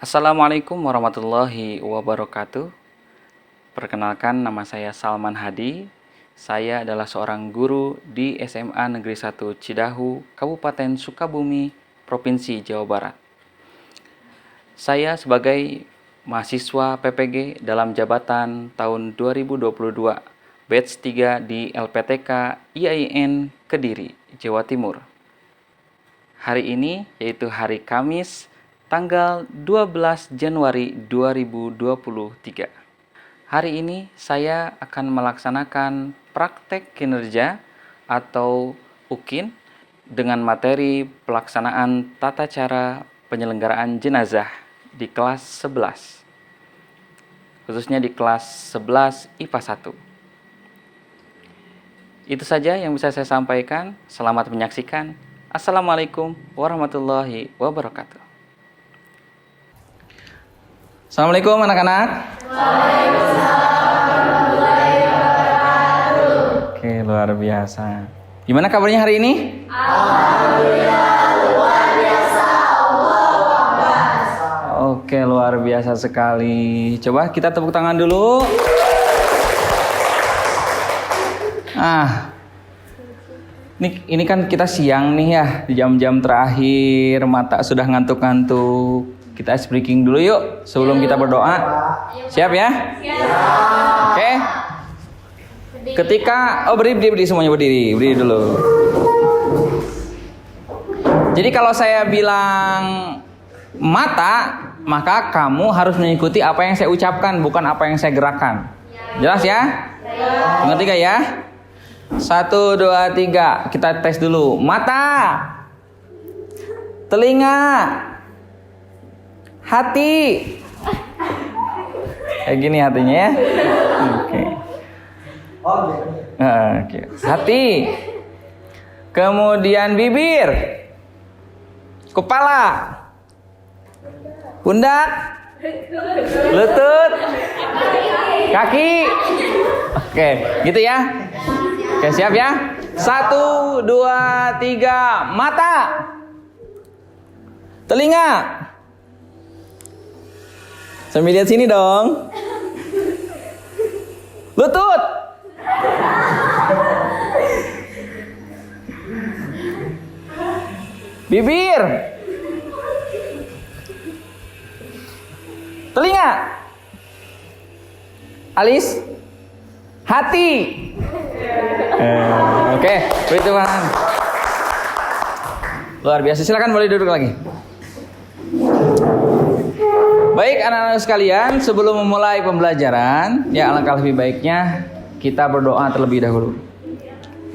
Assalamualaikum warahmatullahi wabarakatuh. Perkenalkan, nama saya Salman Hadi. Saya adalah seorang guru di SMA Negeri 1 Cidahu, Kabupaten Sukabumi, Provinsi Jawa Barat. Saya sebagai mahasiswa PPG dalam jabatan tahun 2022, batch 3 di LPTK IAIN Kediri, Jawa Timur. Hari ini yaitu hari Kamis, tanggal 12 Januari 2023. Hari ini saya akan melaksanakan praktek kinerja atau UKIN dengan materi pelaksanaan tata cara penyelenggaraan jenazah di kelas 11. Khususnya di kelas 11 IPA 1. Itu saja yang bisa saya sampaikan. Selamat menyaksikan. Assalamualaikum warahmatullahi wabarakatuh. Assalamualaikum anak-anak. Waalaikumsalam warahmatullahi wabarakatuh. Oke, luar biasa. Gimana kabarnya hari ini? Alhamdulillah, luar biasa. Allahu Akbar. Oke, luar biasa sekali. Coba kita tepuk tangan dulu. Ini kan kita siang nih ya, di jam-jam terakhir, mata sudah ngantuk-ngantuk. Kita ice breaking dulu yuk sebelum kita berdoa. Siap ya? Siap. Oke. Ketika berdiri semuanya, berdiri dulu. Jadi kalau saya bilang mata, maka kamu harus mengikuti apa yang saya ucapkan, bukan apa yang saya gerakkan. Jelas ya? Ingat 3 ya. 1, 2, 3. Kita tes dulu. Mata, telinga, hati. Kayak gini hatinya ya. Oke. Oke. Hati. Kemudian bibir, kepala, pundak, lutut, kaki. Oke, gitu ya. Oke, siap ya? 1, 2, 3. Mata, telinga. Sambil lihat sini dong. Lutut, bibir, telinga, alis, hati. Oke, beri Tuhan. Luar biasa. Silakan boleh duduk lagi. Baik anak-anak sekalian, sebelum memulai pembelajaran, ya alangkah lebih baiknya kita berdoa terlebih dahulu.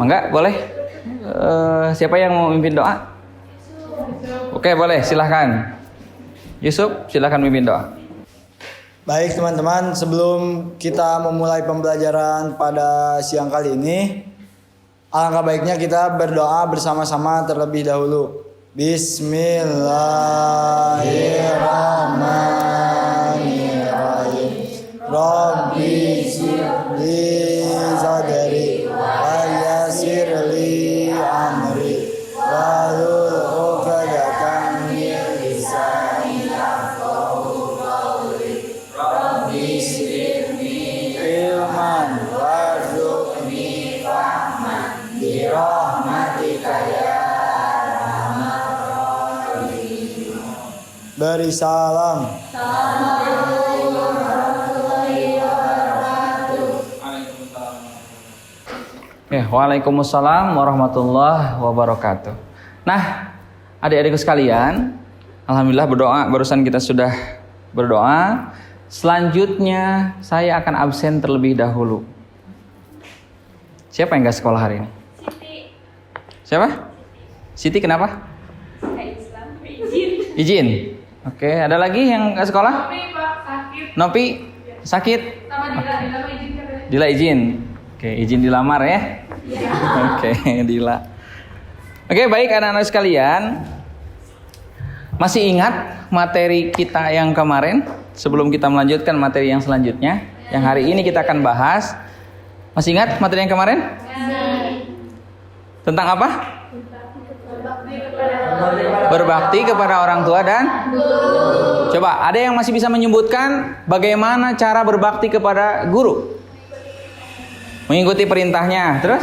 Mangga, boleh? Siapa yang mau mimpin doa? Oke, boleh, silahkan. Yusuf, silahkan mimpin doa. Baik teman-teman, sebelum kita memulai pembelajaran pada siang kali ini, alangkah baiknya kita berdoa bersama-sama terlebih dahulu. Bismillahirrahmanirrahim. Rabbi shrahli sadri wa yassir li amri wahlul 'uqdatam min lisani yafqahu qawli. Rabbi zidni ilman warzuqni fahman bi rahmatika ya. Beri salam. Assalamualaikum warahmatullahi wabarakatuh. Waalaikumsalam warahmatullahi wabarakatuh. Nah, adik-adikku sekalian, alhamdulillah barusan kita sudah berdoa. Selanjutnya saya akan absen terlebih dahulu. Siapa yang gak sekolah hari ini? Siti. Siapa? Siti kenapa? Izin. Oke, ada lagi yang gak sekolah? Nopi Pak, sakit. Nopi sakit. Sama Dila izin katanya. Dila izin. Oke, izin dilamar ya. Iya. Oke, Dila. Oke, baik anak-anak sekalian. Masih ingat materi kita yang kemarin? Sebelum kita melanjutkan materi yang selanjutnya, yang hari ini kita akan bahas. Masih ingat materi yang kemarin? Tentang apa? Berbakti kepada Berbakti kepada orang tua dan coba ada yang masih bisa menyebutkan bagaimana cara berbakti kepada guru? Mengikuti perintahnya, terus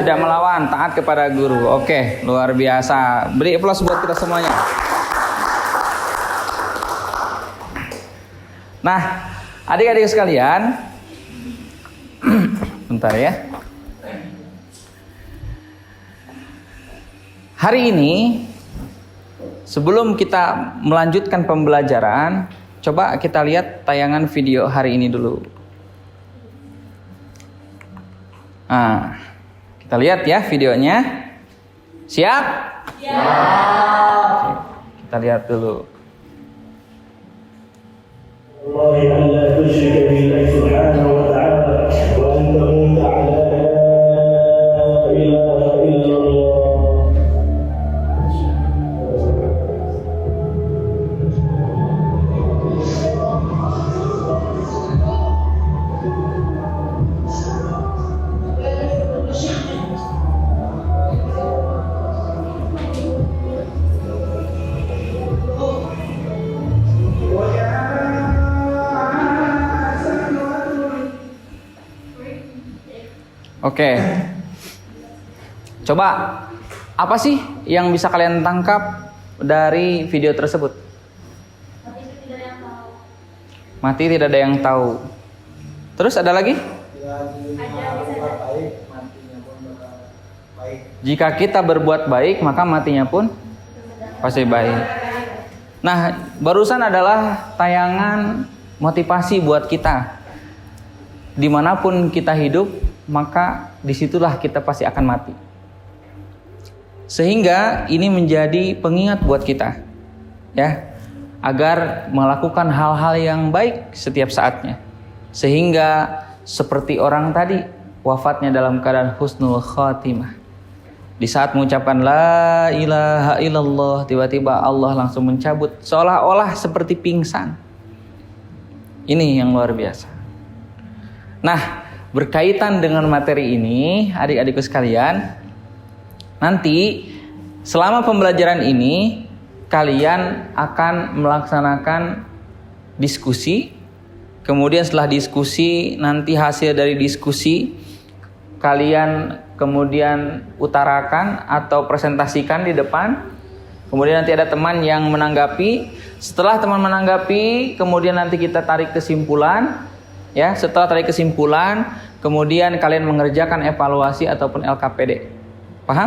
tidak melawan, taat kepada guru. Oke, luar biasa. Beri aplaus buat kita semuanya. Nah, adik-adik sekalian, bentar ya. Hari ini, sebelum kita melanjutkan pembelajaran, coba kita lihat tayangan video hari ini dulu. Nah, kita lihat ya videonya. Siap? Siap. Kita lihat dulu. الله أن لا تشرك بالله سبحانه وتعالى وأن تموت على لا إله إلا الله. Oke. Coba apa sih yang bisa kalian tangkap dari video tersebut? Mati tidak ada yang tahu. Terus ada lagi? Jika kita berbuat baik, maka matinya pun pasti baik. Nah, barusan adalah tayangan motivasi buat kita. Dimanapun kita hidup, maka disitulah kita pasti akan mati. Sehingga ini menjadi pengingat buat kita, ya, agar melakukan hal-hal yang baik setiap saatnya. Sehingga seperti orang tadi, wafatnya dalam keadaan husnul khatimah. Di saat mengucapkan la ilaha illallah, tiba-tiba Allah langsung mencabut, seolah-olah seperti pingsan. Ini yang luar biasa. Nah, berkaitan dengan materi ini, adik-adikku sekalian, nanti selama pembelajaran ini kalian akan melaksanakan diskusi. Kemudian setelah diskusi, nanti hasil dari diskusi kalian kemudian utarakan atau presentasikan di depan. Kemudian nanti ada teman yang menanggapi. Setelah teman menanggapi, kemudian nanti kita tarik kesimpulan. Ya, setelah tarik kesimpulan, kemudian kalian mengerjakan evaluasi ataupun LKPD. Paham?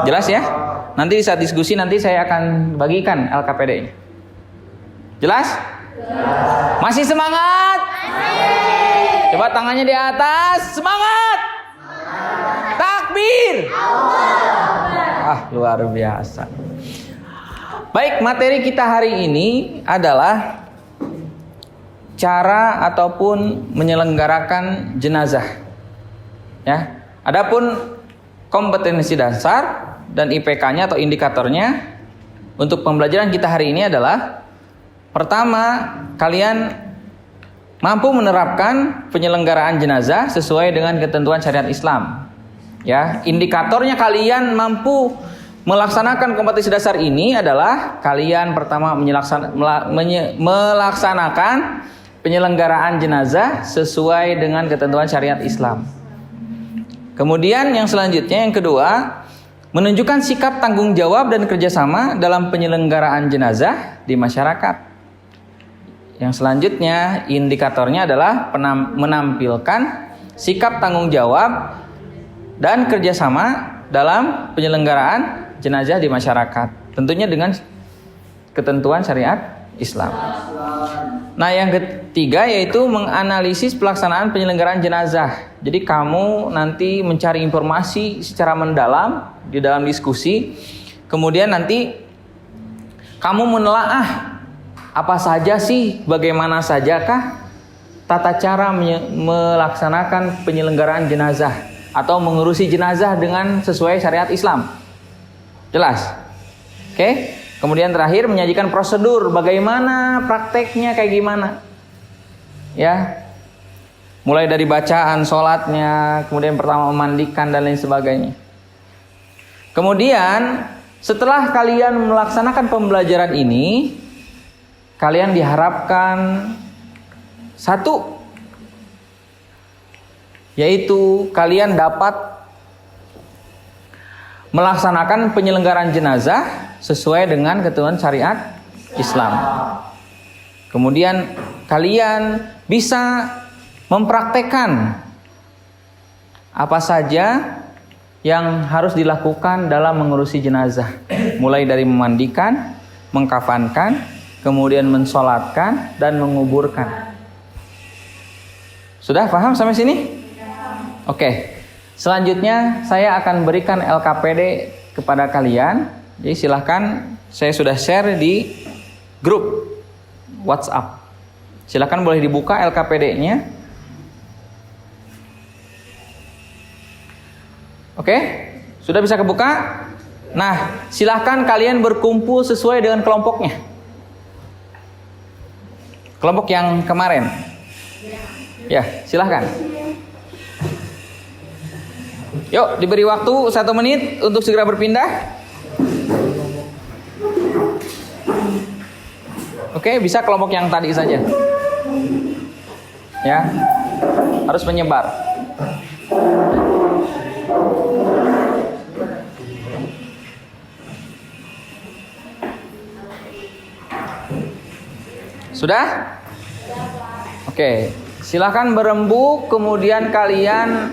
Jelas ya? Nanti di saat diskusi nanti saya akan bagikan LKPD-nya. Jelas? Masih semangat? Coba tangannya di atas. Semangat! Takbir! Ah, luar biasa. Baik, materi kita hari ini adalah cara ataupun menyelenggarakan jenazah. Ya. Adapun kompetensi dasar dan IPK-nya atau indikatornya untuk pembelajaran kita hari ini adalah pertama, kalian mampu menerapkan penyelenggaraan jenazah sesuai dengan ketentuan syariat Islam. Ya, indikatornya kalian mampu melaksanakan kompetensi dasar ini adalah kalian pertama melaksanakan penyelenggaraan jenazah sesuai dengan ketentuan syariat Islam. Kemudian yang selanjutnya, yang kedua, menunjukkan sikap tanggung jawab dan kerjasama dalam penyelenggaraan jenazah di masyarakat. Yang selanjutnya, indikatornya adalah menampilkan sikap tanggung jawab dan kerjasama dalam penyelenggaraan jenazah di masyarakat. Tentunya dengan ketentuan syariat Islam. Nah, yang ketiga yaitu menganalisis pelaksanaan penyelenggaraan jenazah. Jadi kamu nanti mencari informasi secara mendalam di dalam diskusi. Kemudian nanti kamu menelaah apa saja sih, bagaimana sajakah tata cara melaksanakan penyelenggaraan jenazah atau mengurusi jenazah dengan sesuai syariat Islam. Jelas? Oke? Kemudian terakhir menyajikan prosedur bagaimana prakteknya kayak gimana. Ya. Mulai dari bacaan sholatnya, kemudian pertama memandikan dan lain sebagainya. Kemudian setelah kalian melaksanakan pembelajaran ini, kalian diharapkan satu, yaitu kalian dapat melaksanakan penyelenggaraan jenazah sesuai dengan ketentuan syariat Islam. Kemudian kalian bisa mempraktekkan apa saja yang harus dilakukan dalam mengurusi jenazah, mulai dari memandikan, mengkafankan, kemudian mensolatkan dan menguburkan. Sudah paham sampai sini? Oke. Selanjutnya saya akan berikan LKPD kepada kalian. Jadi silahkan, saya sudah share di grup WhatsApp. Silahkan boleh dibuka LKPD-nya. Oke, sudah bisa kebuka? Nah, silahkan kalian berkumpul sesuai dengan kelompoknya. Kelompok yang kemarin. Ya, silahkan. Yuk, diberi waktu 1 menit untuk segera berpindah. Oke, bisa kelompok yang tadi saja. Ya, harus menyebar. Sudah? Oke, silakan berembuk, kemudian kalian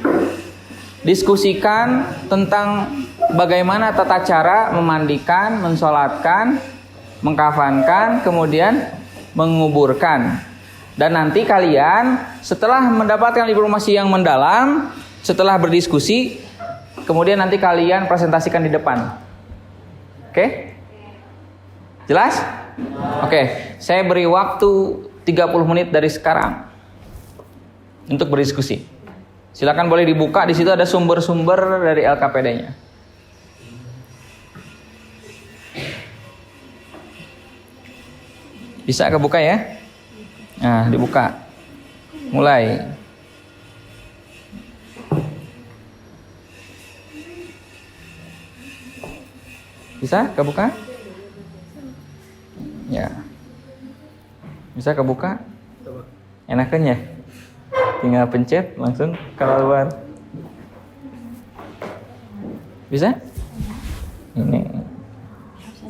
diskusikan tentang bagaimana tata cara memandikan, mensolatkan, mengkafankan, kemudian menguburkan. Dan nanti kalian setelah mendapatkan informasi yang mendalam, setelah berdiskusi, kemudian nanti kalian presentasikan di depan. Oke? Jelas? Oke, saya beri waktu 30 menit dari sekarang untuk berdiskusi. Silakan boleh dibuka, di situ ada sumber-sumber dari LKPD-nya. Bisa kebuka ya? Nah, dibuka. Mulai. Bisa kebuka? Ya. Bisa kebuka? Enakan ya? Tinggal pencet langsung keluar. Bisa? Ini.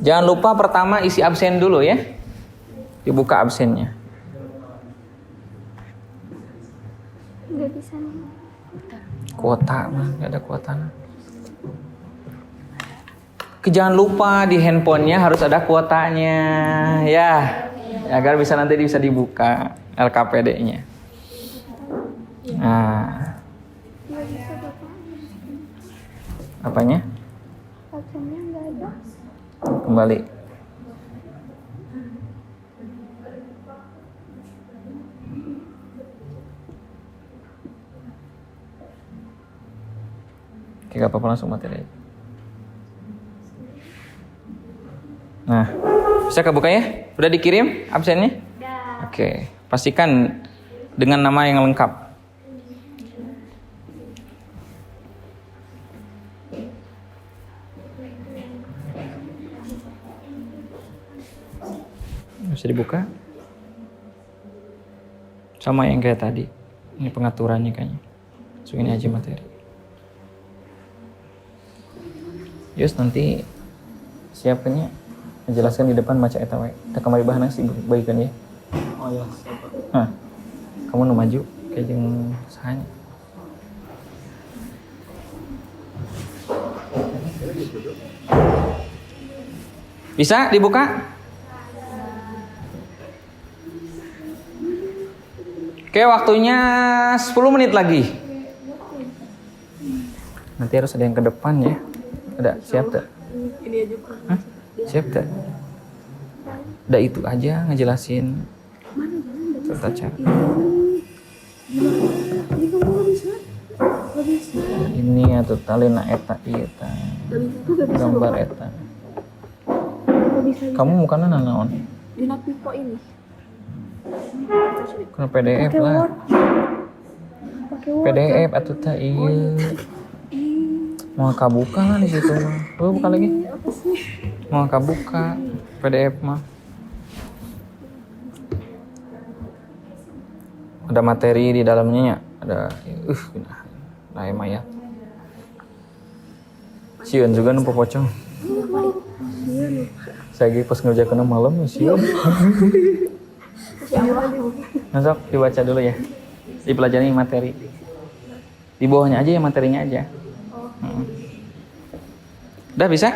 Jangan lupa pertama isi absen dulu ya. Dibuka absennya. Nggak bisa. Kuota mah, nggak ada kuota. Jangan lupa di handphonenya harus ada kuotanya, ya, agar bisa nanti bisa dibuka LKPD-nya. Nah, Nggak bisa Bapak. apanya? Absennya nggak ada. Kembali. Oke, gak apa-apa, langsung materi aja. Nah, bisa kebuka ya? Udah dikirim absennya? Udah. Oke, pastikan dengan nama yang lengkap. Bisa dibuka? Sama yang kayak tadi. Ini pengaturannya kayaknya. So, ini aja materi. Yus, nanti siapkannya menjelaskan di depan maca eta we. Kita kembali bahan sih bagikan ya. Oh ya, siapa? Hah. Kamu nu maju kayak jeung sahanya. Bisa dibuka? Oke, waktunya 10 menit lagi. Nanti harus ada yang ke depan ya. Ada, siap tak? Ini aja Pak. Hah? Siap tak? Udah itu aja ngejelasin tata cara. Ini kamu nggak bisa? Nggak bisa. Ini atau talina eta ieu tah. Nggak bisa Gambar Bapak. eta. Nggak bisa. Kamu mukana nanaon? Di Napipo ini. Kana PDF Pakai lah. Word. Pakai Word. PDF atuh tah ieu. Mau kabuka lah di situ mah. Oh, buka lagi. Apa sih? Mau buka PDF mah. Ada materi di dalamnya ya. Ada nah emang ya. Sieun juga nu pocong. Saya pas ngerjakeun malam ya sieun. Masuk dibaca dulu ya. Dipelajari materi. Di bawahnya aja ya materinya aja. Udah bisa?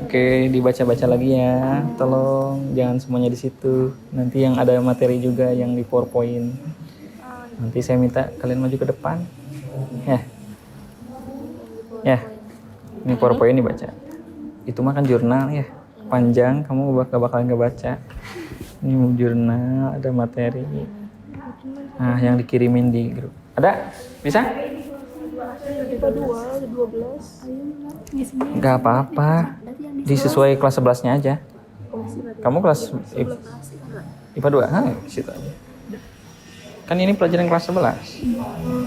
Oke, dibaca-baca lagi ya. Tolong jangan semuanya di situ. Nanti yang ada materi juga yang di PowerPoint. Nanti saya minta kalian maju ke depan. Ya. Ya. Ini PowerPoint dibaca. Itu mah kan jurnal ya. Panjang, kamu bakalan ngebaca. Ini jurnal, ada materi. Nah, yang dikirimin di grup. Ada? Bisa? IPA 2, 12. Gak apa-apa. Disesuai kelas 11-nya aja. Kamu kelas IPA 2? Hah, situ aja. Kan ini pelajaran kelas 11.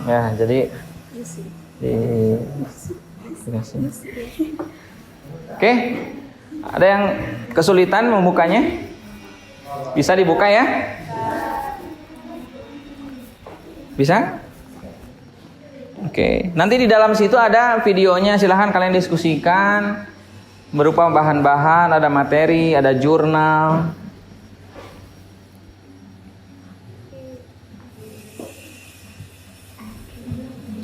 Ya, jadi dikasih. Oke. Ada yang kesulitan membukanya? Bisa dibuka ya? Bisa? Oke. Nanti di dalam situ ada videonya, silahkan kalian diskusikan. Berupa bahan-bahan, ada materi, ada jurnal.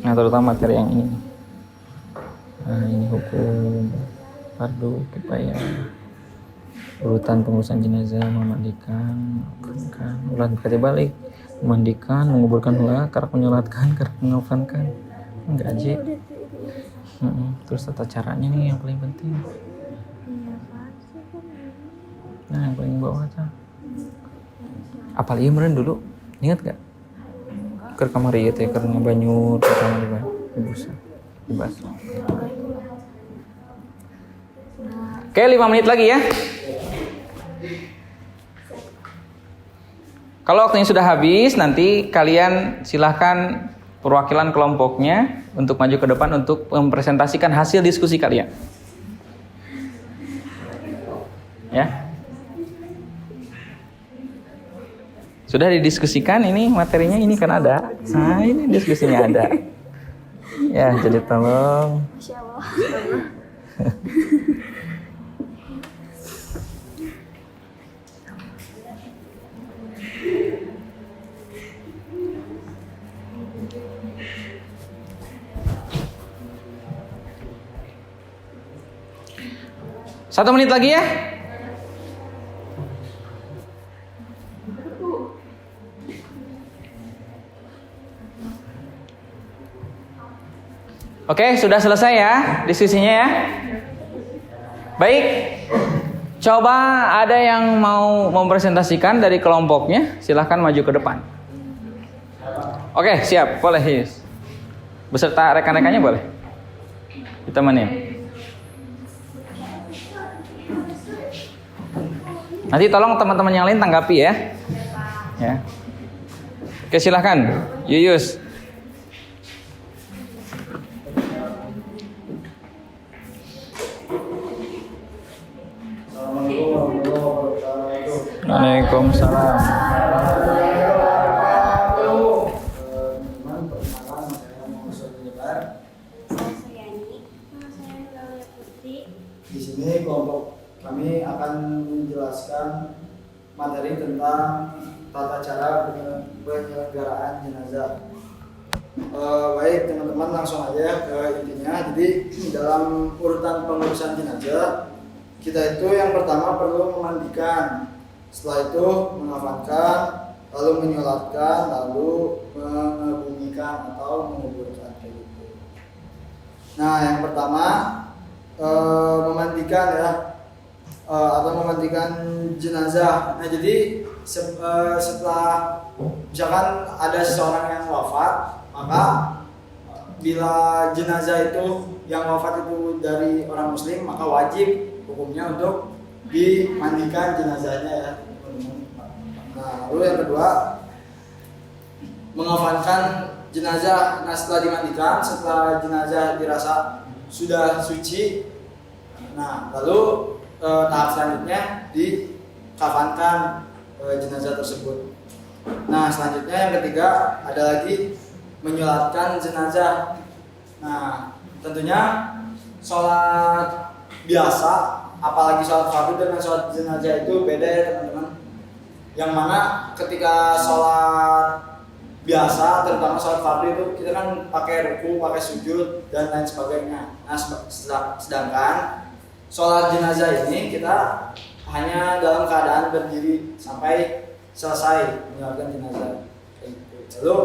Nah, terutama materi yang ini. Nah, ini hukum fardu kifayah. Urutan pengurusan jenazah, memandikan, ulang berkati balik, memandikan, menguburkan hula, karak menyolatkan, karak mengafankan, gaji. Terus tata caranya nih yang paling penting. Nah, yang paling bawah aja. Apal ieu meureun dulu. Ingat gak? Keur kamari ieu teh keur ngabanyut ke kamar di busa. Dibahas. Oke, 5 menit lagi ya. Kalau waktunya sudah habis, nanti kalian silahkan perwakilan kelompoknya untuk maju ke depan untuk mempresentasikan hasil diskusi kalian. Ya. Sudah didiskusikan ini materinya ini kan ada. Nah, ini diskusinya ada. Ya, jadi tolong. Masya Allah. Satu menit lagi ya. Oke, sudah selesai ya diskusinya ya. Baik. Coba ada yang mau mempresentasikan dari kelompoknya, silahkan maju ke depan. Oke, siap. Boleh, Yus. Beserta rekan-rekannya boleh. Ditemenin. Nanti tolong teman-teman yang lain tanggapi ya. Ya. Oke, silahkan. Yuyus. Waalaikumsalam. Di sini kelompok kami akan menjelaskan materi tentang tata cara penyelenggaraan jenazah. Baik teman-teman, langsung aja ke intinya. Jadi dalam urutan pengurusan jenazah, kita itu yang pertama perlu memandikan, setelah itu mengafankan, lalu menyolatkan, lalu mengebumikan atau menguburkan kayak gitu. Nah, yang pertama memandikan ya, atau memandikan jenazah. Nah, jadi setelah misalkan ada seseorang yang wafat, maka bila jenazah itu yang wafat itu dari orang muslim, maka wajib hukumnya untuk dimandikan jenazahnya ya. Nah, lalu yang kedua mengafankan jenazah. Nah, setelah dimandikan, setelah jenazah dirasa sudah suci, Nah, lalu tahap selanjutnya dikafankan jenazah tersebut. Nah, selanjutnya yang ketiga ada lagi menyolatkan jenazah. Nah, tentunya sholat biasa, apalagi sholat fardu dengan sholat jenazah itu beda ya teman-teman. Yang mana ketika sholat biasa, terutama sholat fardu itu kita kan pakai ruku, pakai sujud dan lain sebagainya. Nah, sedangkan sholat jenazah ini kita hanya dalam keadaan berdiri sampai selesai menyolatkan jenazah. Lalu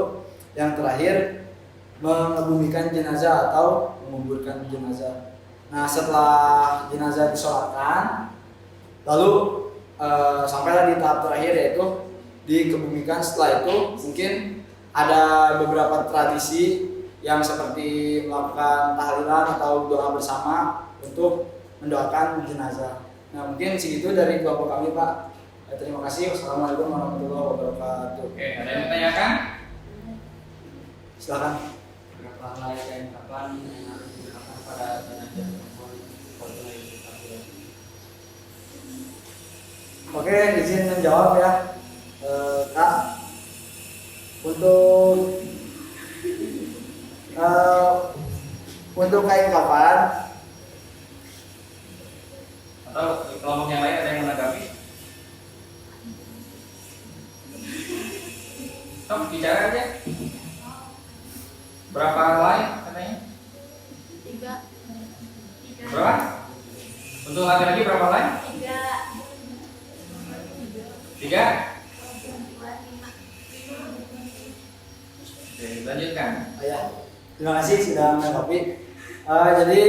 yang terakhir mengebumikan jenazah atau menguburkan jenazah. Nah, setelah jenazah disolatkan, lalu sampailah di tahap terakhir yaitu dikebumikan. Setelah itu mungkin ada beberapa tradisi yang seperti melakukan tahlilan atau doa bersama untuk mendoakan jenazah. Nah, mungkin segitu dari kelompok kami, Pak. Terima kasih. Wassalamualaikum warahmatullahi wabarakatuh. Oke, ada yang bertanyakan? Silakan. Berapa helai kain kapan yang harus digunakan pada jenazah perempuan? Oke, izin menjawab ya, Kak. Untuk kain kafan Atau kelompok yang lain ada yang menanggapi? Sok bicara aja. Berapa helai katanya? 3. Berapa? Untuk laki-laki berapa helai? 3. Oke, lanjutkan. ya, terima kasih sudah menanggapi. Jadi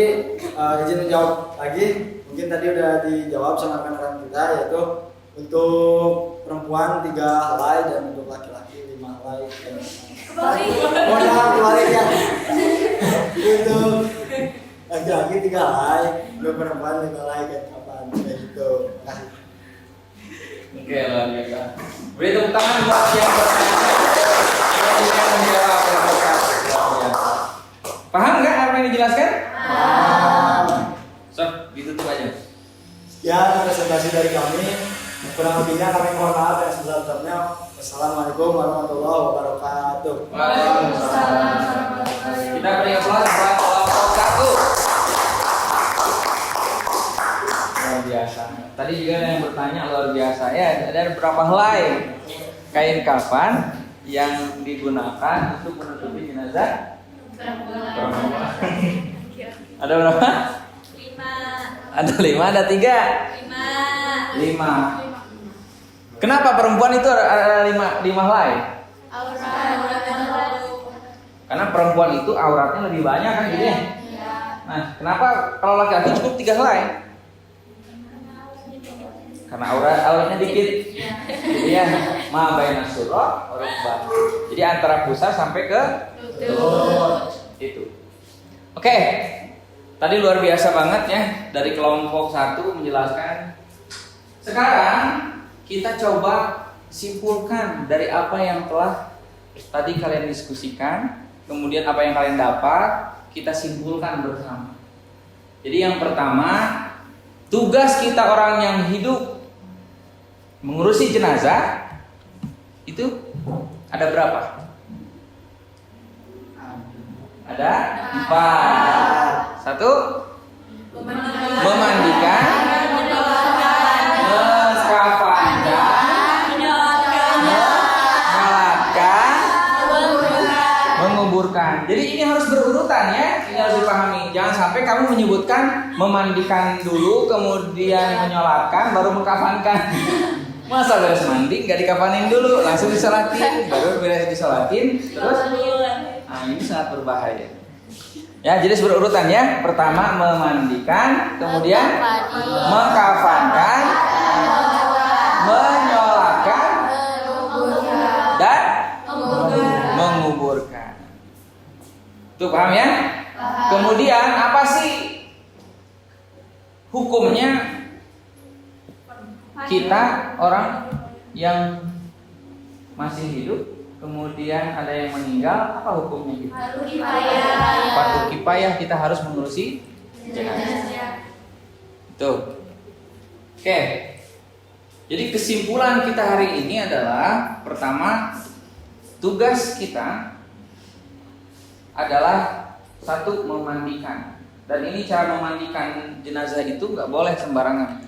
izin menjawab lagi. Mungkin tadi udah dijawab sama rekan-rekan kita, yaitu untuk perempuan 3 helai dan untuk laki-laki 5 helai. Oh ya, kembali ya. Untuk laki-laki 3 helai, untuk perempuan 5 helai kan kapan kayak gitu. Makasih. Oke, luar biasa. Beri tepuk tangan buat yang bertanya. Yang menjawab paham nggak apa yang dijelaskan? Sok, ditutup aja. Sekian presentasi dari kami. Kurang lebihnya kami mohon maaf dan sebesar-besarnya. Wassalamualaikum warahmatullahi wabarakatuh. Waalaikumsalam. Kita beri aplaus buat kelompok 1. Luar biasa. Tadi juga ada yang bertanya luar biasa. Ya, ada berapa helai kain kafan yang digunakan untuk menutupi jenazah? Ada berapa? 5. Ada 5, ada 3. 5. Kenapa perempuan itu ada 5 helai? Karena perempuan itu auratnya lebih banyak kan gitu ya. Nah, kenapa kalau laki-laki cukup 3 helai? Karena auratnya dikit. Jadi ya, ma baina surah wa rukbah. Jadi antara pusar sampai ke lutut. Itu. Oke. Tadi luar biasa banget ya dari kelompok 1 menjelaskan. Sekarang kita coba simpulkan dari apa yang telah tadi kalian diskusikan, kemudian apa yang kalian dapat, kita simpulkan bersama. Jadi yang pertama, tugas kita orang yang hidup mengurusi jenazah itu ada berapa? Ada 4. 1, memandikan, mengkafankan, menyolatkan, menguburkan. Jadi ini harus berurutan ya, ini harus dipahami. Jangan sampai kamu menyebutkan memandikan dulu, kemudian menyolatkan, baru mengkafankan. Masa beres mandi nggak dikafanin dulu, langsung disolatin, baru beres disolatin, terus, nah ini sangat berbahaya. Ya, jadi berurutan ya. Pertama memandikan, kemudian mengkafankan, menyolatkan, dan menguburkan. Tuh paham ya? Kemudian apa sih hukumnya kita orang yang masih hidup kemudian ada yang meninggal, apa hukumnya kita? Fardu kifayah, kita harus mengurusi jenazah. Tuh. Oke. Jadi kesimpulan kita hari ini adalah pertama, tugas kita adalah satu, memandikan. Dan ini cara memandikan jenazah itu nggak boleh sembarangan.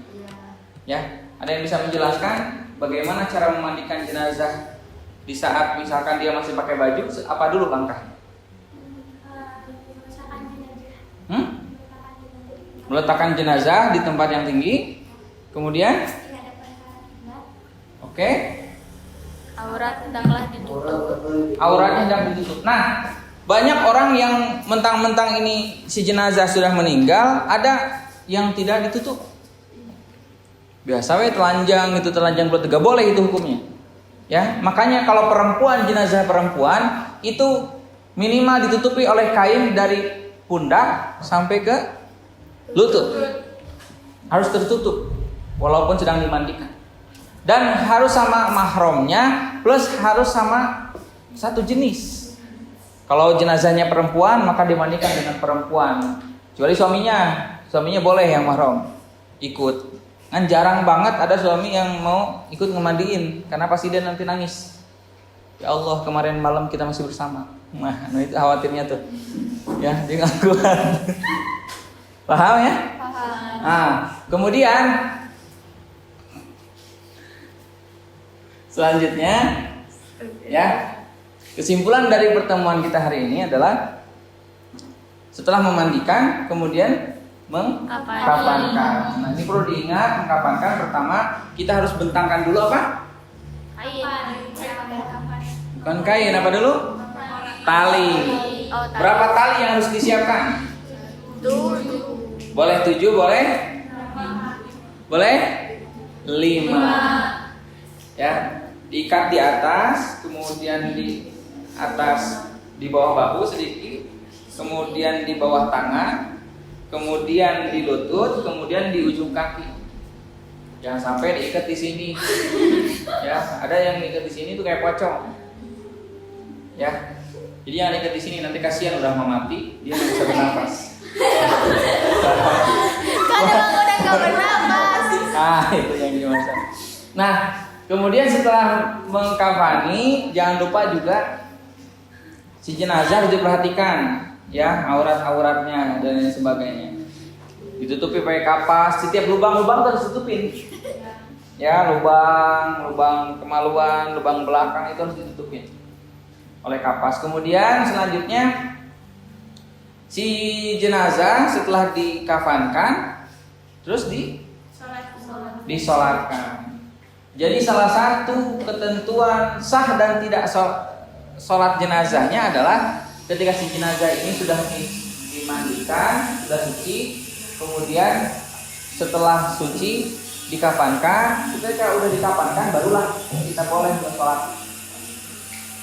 Ya, ada yang bisa menjelaskan bagaimana cara memandikan jenazah di saat misalkan dia masih pakai baju? Apa dulu langkahnya? Meletakkan jenazah di tempat yang tinggi, kemudian, oke, Aurat hendaklah ditutup. auratnya hendak ditutup. Nah, banyak orang yang mentang-mentang ini si jenazah sudah meninggal, ada yang tidak ditutup. Biasa we telanjang itu, telanjang bulat, gak boleh itu hukumnya. Ya, makanya kalau perempuan, jenazah perempuan itu minimal ditutupi oleh kain dari pundak sampai ke lutut. Harus tertutup walaupun sedang dimandikan. Dan harus sama mahramnya, plus harus sama satu jenis. Kalau jenazahnya perempuan maka dimandikan dengan perempuan. Kecuali suaminya boleh yang mahram ikut. Kan jarang banget ada suami yang mau ikut ngemandiin karena pasti dia nanti nangis. Ya Allah, kemarin malam kita masih bersama. Nah itu khawatirnya tuh. Ya, dia nggak kuat. Paham ya? Paham. Nah, kemudian selanjutnya ya, kesimpulan dari pertemuan kita hari ini adalah setelah memandikan kemudian mengkapankan. Nah, ini perlu diingat, mengkapankan pertama kita harus bentangkan dulu apa? Bukan kain, apa dulu? Tali. Oh, tali. Berapa tali yang harus disiapkan? 7. Boleh 7, boleh? Boleh? 5. Ya, diikat di atas, kemudian di atas, di bawah bahu sedikit, kemudian di bawah tangan, kemudian di lutut, kemudian di ujung kaki. Jangan sampai diikat di sini. Ya, ada yang diikat di sini tuh kayak pocong. Ya. Jadi yang diikat di sini, nanti kasihan udah mau mati, dia nggak bisa bernafas. Kadang udah gak bernafas. Ah, itu yang jadi masalah. Nah, kemudian setelah mengkafani, jangan lupa juga si jenazah harus diperhatikan, ya, aurat-auratnya dan lain sebagainya. Ditutupi pakai kapas, setiap lubang-lubang harus ditutupin. Ya, lubang kemaluan, lubang belakang itu harus ditutupin oleh kapas. Kemudian selanjutnya si jenazah setelah dikafankan terus disolatkan. Jadi salah satu ketentuan sah dan tidak sholat jenazahnya adalah ketika si jenazah ini sudah dimandikan, sudah suci, kemudian setelah suci dikafankan. Ketika udah dikafankan barulah kita boleh bersolat,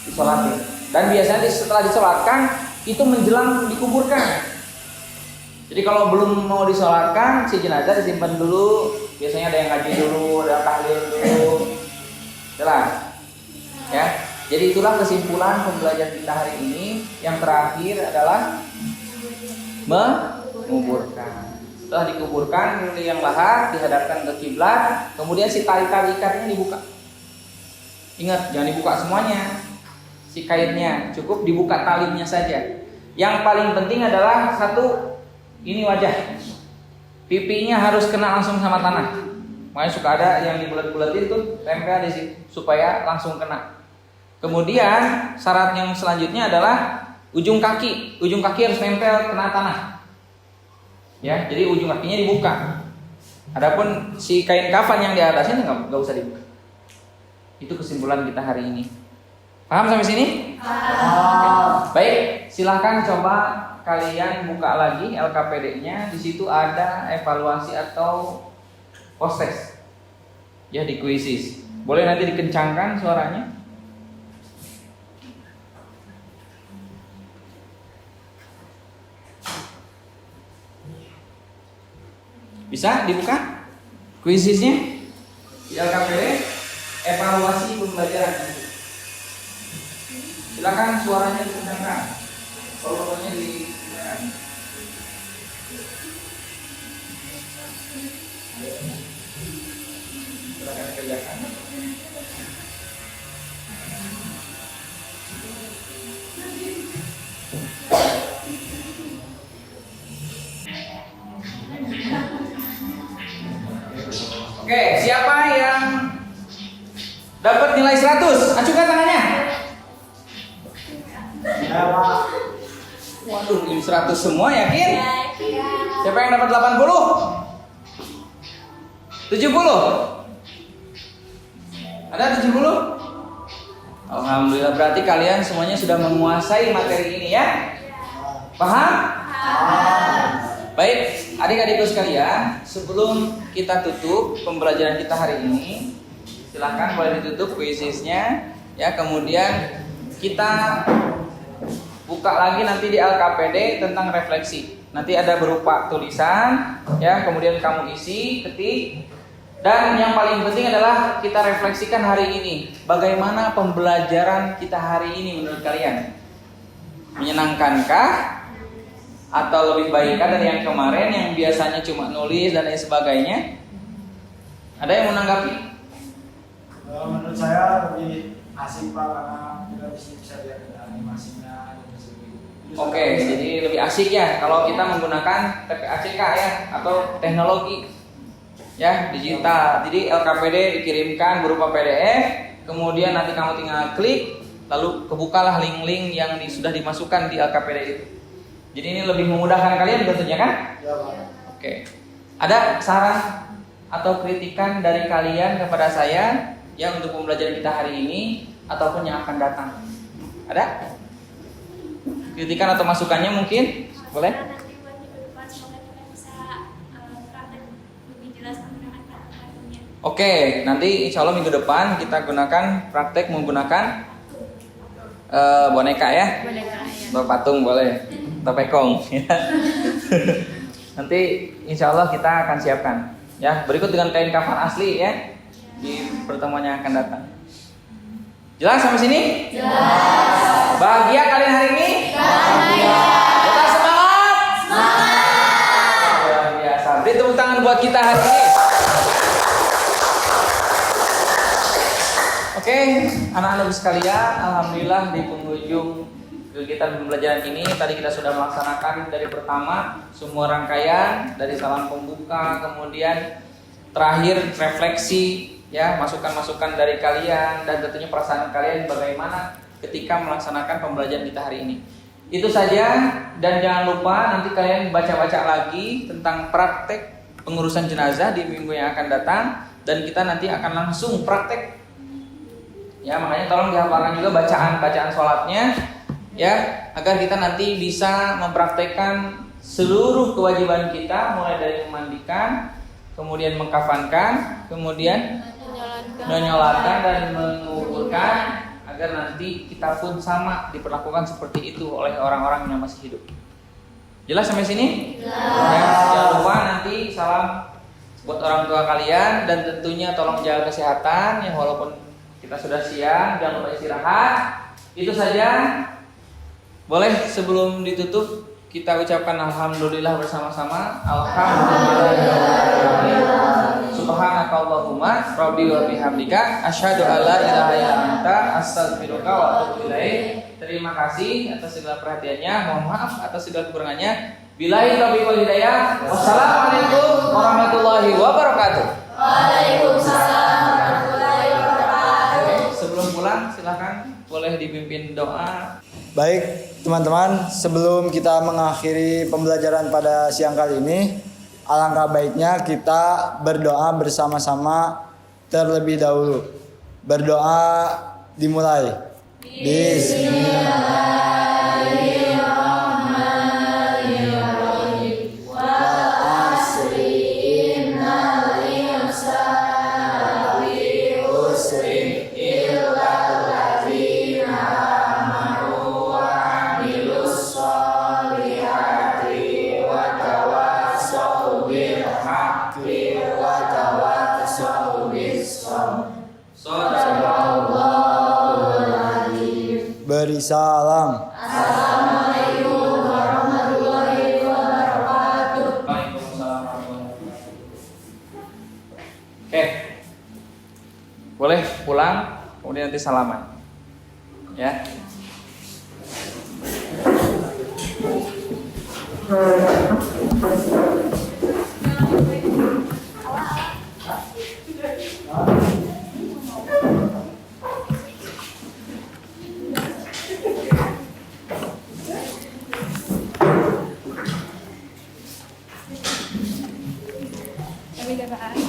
disolatin. Dan biasanya setelah disolatkan itu menjelang dikuburkan. Jadi kalau belum mau disolatkan, si jenazah disimpan dulu. Biasanya ada yang ngaji dulu, ada yang tahlil dulu. Jelas? Ya. Jadi itulah kesimpulan pembelajaran kita hari ini. Yang terakhir adalah menguburkan. Setelah dikuburkan, yang lahat dihadapkan ke kiblat, kemudian si tali-tali ikatnya dibuka. Ingat, jangan dibuka semuanya. Si kainnya, cukup dibuka talinya saja. Yang paling penting adalah satu, ini wajah, pipinya harus kena langsung sama tanah. Makanya suka ada yang dibulat-bulatin tuh, tempel di situ supaya langsung kena. Kemudian syarat yang selanjutnya adalah ujung kaki harus nempel kena tanah. Ya, jadi ujung kakinya dibuka. Adapun si kain kafan yang di atasnya nggak usah dibuka. Itu kesimpulan kita hari ini. Paham sampai sini? Paham. Baik, silahkan coba kalian buka lagi LKPD-nya. Di situ ada evaluasi atau post-test. Ya, di kuisis. Boleh nanti dikencangkan suaranya. Bisa dibuka kuisisnya di LKPD, evaluasi pembelajaran. Silakan suaranya dikencangkan, volumenya di. Silakan kerjakan. Oke, siapa yang dapat nilai 100? Acukan tangannya. Ya Pak. Waduh, ini 100 semua, yakin? Siapa yang dapat 80? 70? Ada 70? Alhamdulillah, berarti kalian semuanya sudah menguasai materi ini ya? Paham? Baik, adik-adikku sekalian, sebelum kita tutup pembelajaran kita hari ini, silakan boleh ditutup kuisisnya ya. Kemudian kita buka lagi nanti di LKPD tentang refleksi. Nanti ada berupa tulisan ya, kemudian kamu isi, ketik. Dan yang paling penting adalah kita refleksikan hari ini. Bagaimana pembelajaran kita hari ini menurut kalian? Menyenangkankah? Atau lebih baikkah dari yang kemarin yang biasanya cuma nulis dan lain sebagainya? Ada yang menanggapi? Menurut saya lebih asik Pak, karena kita bisa lihat animasinya dan sebagainya. Oke, jadi lebih asik ya kalau kita menggunakan TPACK ya, atau teknologi ya digital. Jadi LKPD dikirimkan berupa PDF, kemudian nanti kamu tinggal klik, lalu kebukalah link-link yang sudah dimasukkan di LKPD itu. Jadi ini lebih memudahkan kalian tentunya kan? Ya Pak. Oke. Ada saran atau kritikan dari kalian kepada saya ya untuk pembelajaran kita hari ini ataupun yang akan datang? Ada? Kritikan atau masukannya mungkin? Boleh? Nanti buat minggu depan semoga kita bisa praktek lebih jelas menggunakan platformnya. Oke, nanti insya Allah minggu depan kita gunakan praktek menggunakan boneka ya. Boneka ya. Atau patung boleh, atau pekong ya. Nanti insya Allah kita akan siapkan ya. Berikut dengan kain kafan asli ya di pertemuan yang akan datang. Jelas sampai sini? Jelas. Bahagia kalian hari ini? Bahagia. Kita semangat? Semangat. Luar biasa. Beri tepuk tangan buat kita hari ini. Oke, anak-anak sekalian, alhamdulillah di penghujung kegiatan pembelajaran ini tadi kita sudah melaksanakan dari pertama semua rangkaian dari salam pembuka, kemudian terakhir refleksi ya, masukan-masukan dari kalian dan tentunya perasaan kalian bagaimana ketika melaksanakan pembelajaran kita hari ini. Itu saja, dan jangan lupa nanti kalian baca-baca lagi tentang praktek pengurusan jenazah di minggu yang akan datang, dan kita nanti akan langsung praktek. Ya, makanya tolong dihafalkan juga bacaan sholatnya ya, agar kita nanti bisa mempraktekkan seluruh kewajiban kita, mulai dari memandikan, kemudian mengkafankan, kemudian menyolatkan dan menguburkan, agar nanti kita pun sama diperlakukan seperti itu oleh orang-orang yang masih hidup. Jelas sampai sini? Ya, jangan lupa nanti salam buat orang tua kalian, dan tentunya tolong jaga kesehatan ya, walaupun kita sudah siang, jangan lupa istirahat. Itu saja. Boleh sebelum ditutup kita ucapkan alhamdulillah bersama-sama. Alhamdulillah. Subhanakallahumma rabbi wa bihamdika asyhadu an la ilaha illa anta astaghfiruka wa atubu ilaik. Terima kasih atas segala perhatiannya. Mohon maaf atas segala kekurangannya. Billahi taufiq wal hidayah. Wassalamualaikum warahmatullahi wabarakatuh. Waalaikumsalam warahmatullahi wabarakatuh. Sebelum pulang silakan boleh dipimpin doa. Baik teman-teman, sebelum kita mengakhiri pembelajaran pada siang kali ini, alangkah baiknya kita berdoa bersama-sama terlebih dahulu. Berdoa dimulai. Bismillahirrahmanirrahim. Wal asri innal insana lafi khusrin illa alladzina amanu wa amilus solihati wa tawassaw bil haqqi wa tawassaw bis sabr. Beri salam. Assalamualaikum warahmatullahi wabarakatuh. Waalaikumsalam warahmatullahi wabarakatuh. Boleh pulang, kemudian nanti salaman. Ya. Kami dapat